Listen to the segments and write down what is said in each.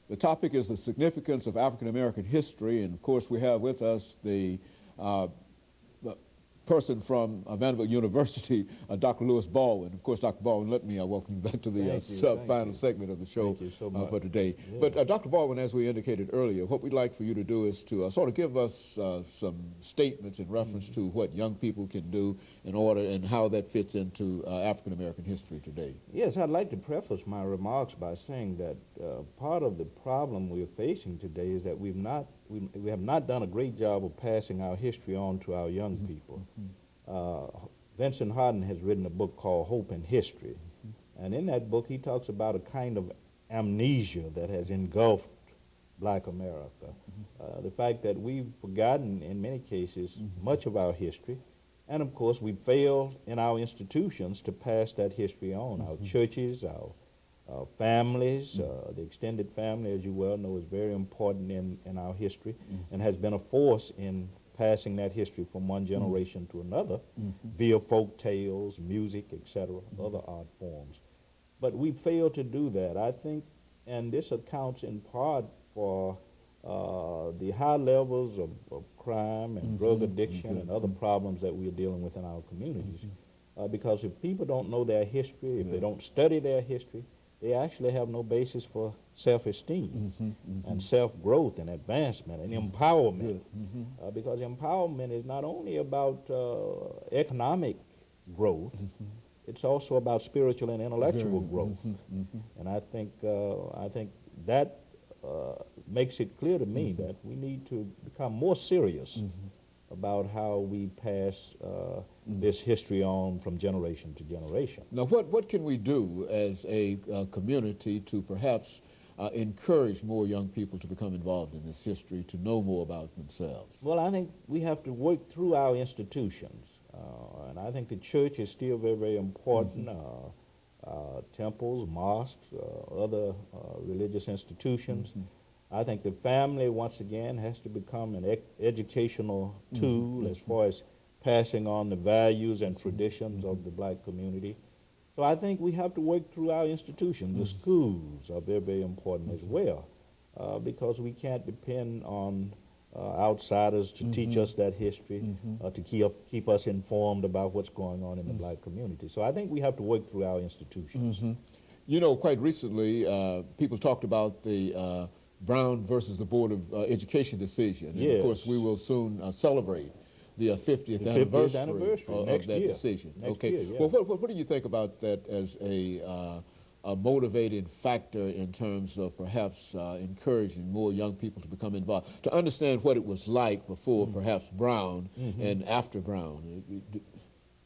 The topic is the significance of African American history, and of course we have with us the uh, person from Vanderbilt University, Dr. Lewis Baldwin. Of course, Dr. Baldwin, let me welcome you back to the final segment of the show for today. Yeah. But Dr. Baldwin, as we indicated earlier, what we'd like for you to do is to sort of give us some statements in reference to what young people can do in order and how that fits into African American history today. Yes, I'd like to preface my remarks by saying that part of the problem we're facing today is that we have not done a great job of passing our history on to our young people. Vincent Hardin has written a book called Hope and History, and in that book he talks about a kind of amnesia that has engulfed Black America. The fact that we've forgotten in many cases much of our history, and of course we failed in our institutions to pass that history on. Our churches, our families, the extended family, as you well know, is very important in our history and has been a force in passing that history from one generation to another via folk tales, music, etc., other art forms. But we failed to do that, I think, and this accounts in part for the high levels of crime and drug addiction and other problems that we're dealing with in our communities. Because if people don't know their history, if they don't study their history, they actually have no basis for self-esteem and self-growth and advancement and empowerment. Because empowerment is not only about economic growth, it's also about spiritual and intellectual growth. And I think that makes it clear to me that we need to become more serious about how we pass this history on from generation to generation. Now, what can we do as a community to perhaps encourage more young people to become involved in this history, to know more about themselves? Well, I think we have to work through our institutions, and I think the church is still very, very important. Temples, mosques, other religious institutions. I think the family, once again, has to become an educational tool as far as passing on the values and traditions of the Black community. So I think we have to work through our institutions. The schools are very, very important as well, because we can't depend on outsiders to teach us that history, to keep us informed about what's going on in the Black community. So I think we have to work through our institutions. You know, quite recently, people talked about the Brown versus the Board of Education decision. And of course, we will soon celebrate the 50th anniversary of that decision. Well, what do you think about that as a motivating factor in terms of perhaps encouraging more young people to become involved, to understand what it was like before perhaps Brown and after Brown?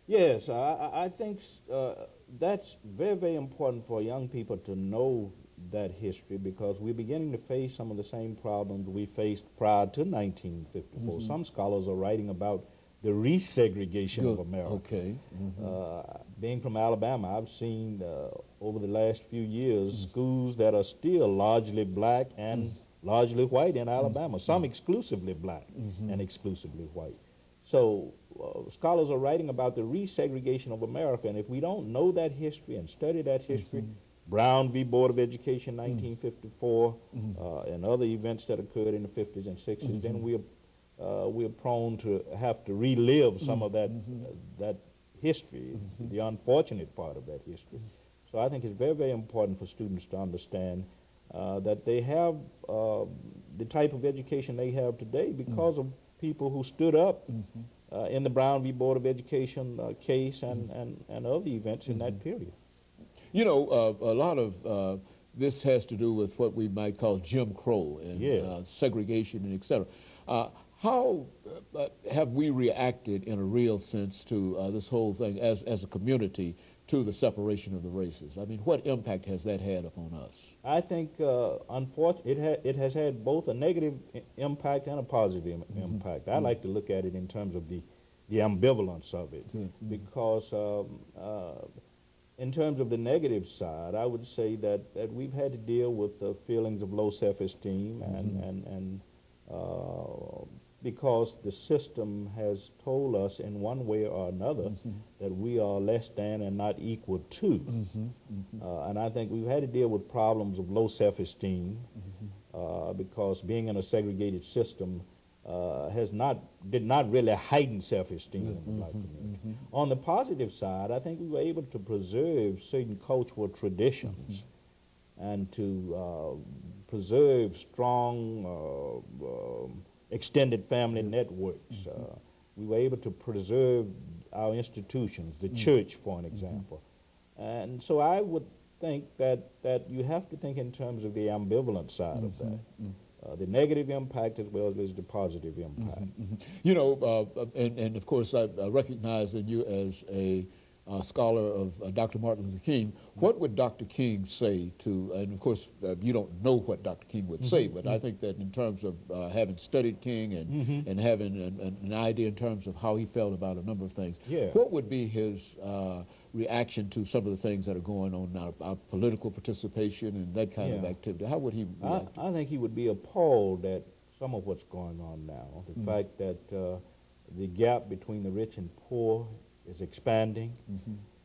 Yes, I think that's very, very important for young people to know that history, because we're beginning to face some of the same problems we faced prior to 1954. Some scholars are writing about the resegregation of America. Being from Alabama, I've seen over the last few years schools that are still largely Black and largely white in Alabama, some exclusively Black and exclusively white. So scholars are writing about the resegregation of America, and if we don't know that history and study that history, Brown v. Board of Education, 1954, and other events that occurred in the 50s and 60s, then we're prone to have to relive some of that history, the unfortunate part of that history. So I think it's very, very important for students to understand that they have the type of education they have today because of people who stood up in the Brown v. Board of Education case and other events in that period. You know, a lot of this has to do with what we might call Jim Crow and segregation and et cetera. How have we reacted in a real sense to this whole thing as a community to the separation of the races? I mean, what impact has that had upon us? I think, unfortunately, it has had both a negative impact and a positive impact. I like to look at it in terms of the ambivalence of it, because in terms of the negative side, I would say that we've had to deal with the feelings of low self-esteem and because the system has told us in one way or another that we are less than and not equal to. And I think we've had to deal with problems of low self-esteem because being in a segregated system did not really heighten self-esteem in the black community. On the positive side, I think we were able to preserve certain cultural traditions and to preserve strong extended family networks. We were able to preserve our institutions, the church, for an example. And so I would think that you have to think in terms of the ambivalent side of that. The negative impact as well as the positive impact. You know, and of course I recognize in you as a scholar of Dr. Martin Luther King. What would Dr. King say to, and of course you don't know what Dr. King would say, but I think that in terms of having studied King and having an idea in terms of how he felt about a number of things, what would be his reaction to some of the things that are going on now, our political participation and that kind of activity? How would he react? I think he would be appalled at some of what's going on now. The fact that the gap between the rich and poor is expanding,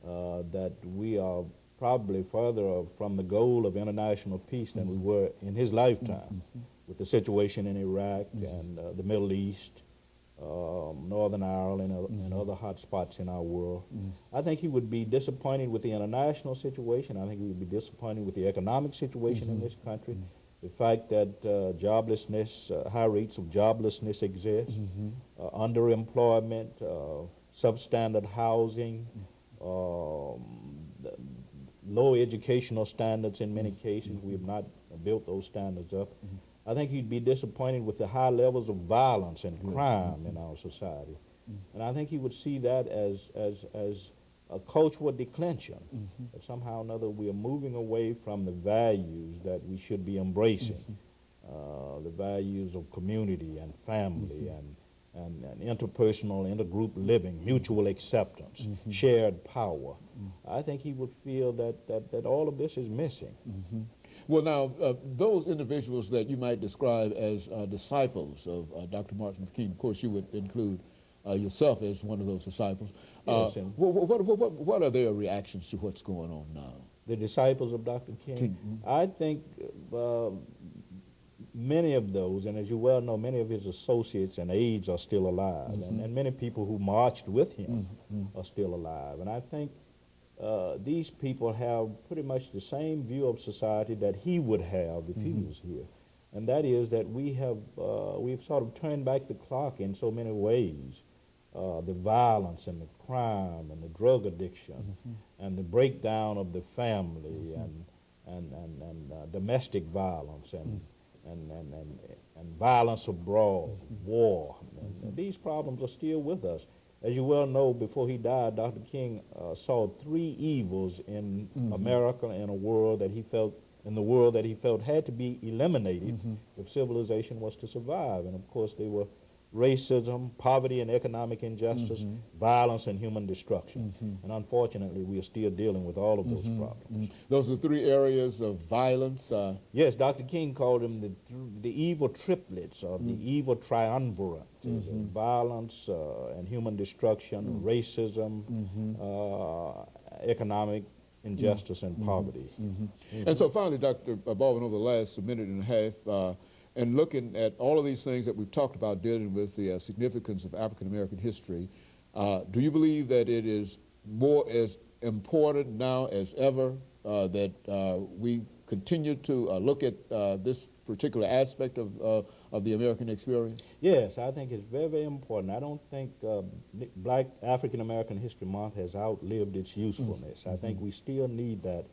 that we are probably further from the goal of international peace than we were in his lifetime, with the situation in Iraq and the Middle East, Northern Ireland, and other hot spots in our world. I think he would be disappointed with the international situation. I think he would be disappointed with the economic situation in this country. The fact that joblessness, high rates of joblessness exist, underemployment, substandard housing, low educational standards in many cases. We have not built those standards up. I think he'd be disappointed with the high levels of violence and crime in our society. And I think he would see that as a cultural declension, that somehow or another we are moving away from the values that we should be embracing, the values of community and family and interpersonal, intergroup living, mutual acceptance, shared power. I think he would feel that all of this is missing. Well, now, those individuals that you might describe as disciples of Dr. Martin Luther King, of course, you would include yourself as one of those disciples. Yes, what are their reactions to what's going on now? The disciples of Dr. King? I think many of those, and as you well know, many of his associates and aides are still alive, and many people who marched with him are still alive. And I think these people have pretty much the same view of society that he would have if he was here. And that is that we've sort of turned back the clock in so many ways. The violence and the crime and the drug addiction and the breakdown of the family and domestic violence and violence abroad, war. And these problems are still with us. As you well know, before he died, Dr. King saw three evils in America and the world that he felt had to be eliminated if civilization was to survive. And of course, they were racism, poverty and economic injustice, violence and human destruction. And unfortunately, we are still dealing with all of those problems. Those are three areas of violence? Yes, Dr. King called them the evil triplets, or the evil triumvirate. Violence and human destruction, racism, economic injustice, and poverty. And so finally, Dr. Baldwin, over the last minute and a half, and looking at all of these things that we've talked about dealing with the significance of African American history, do you believe that it is more as important now as ever that we continue to look at this particular aspect of the American experience? Yes, I think it's very, very important. I don't think Black African American History Month has outlived its usefulness. I think we still need that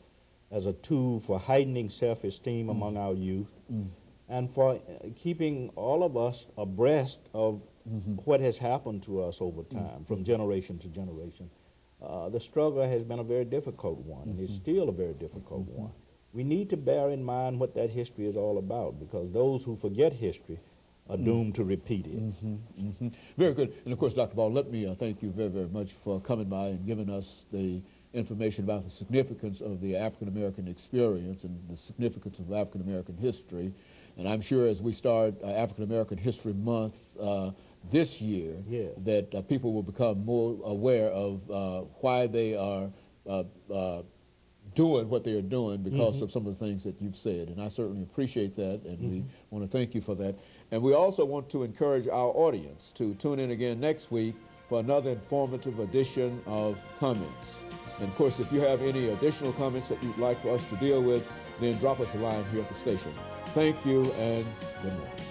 as a tool for heightening self-esteem among our youth, and for keeping all of us abreast of what has happened to us over time, from generation to generation. The struggle has been a very difficult one, and it's still a very difficult one. We need to bear in mind what that history is all about, because those who forget history are doomed to repeat it. Very good. And of course, Dr. Baldwin, let me thank you very, very much for coming by and giving us the information about the significance of the African American experience and the significance of African American history. And I'm sure as we start African American History Month this year, Yeah. that people will become more aware of why they are doing what they are doing because of some of the things that you've said. And I certainly appreciate that, and we want to thank you for that. And we also want to encourage our audience to tune in again next week for another informative edition of Comments. And of course, if you have any additional comments that you'd like for us to deal with, then drop us a line here at the station. Thank you and good night.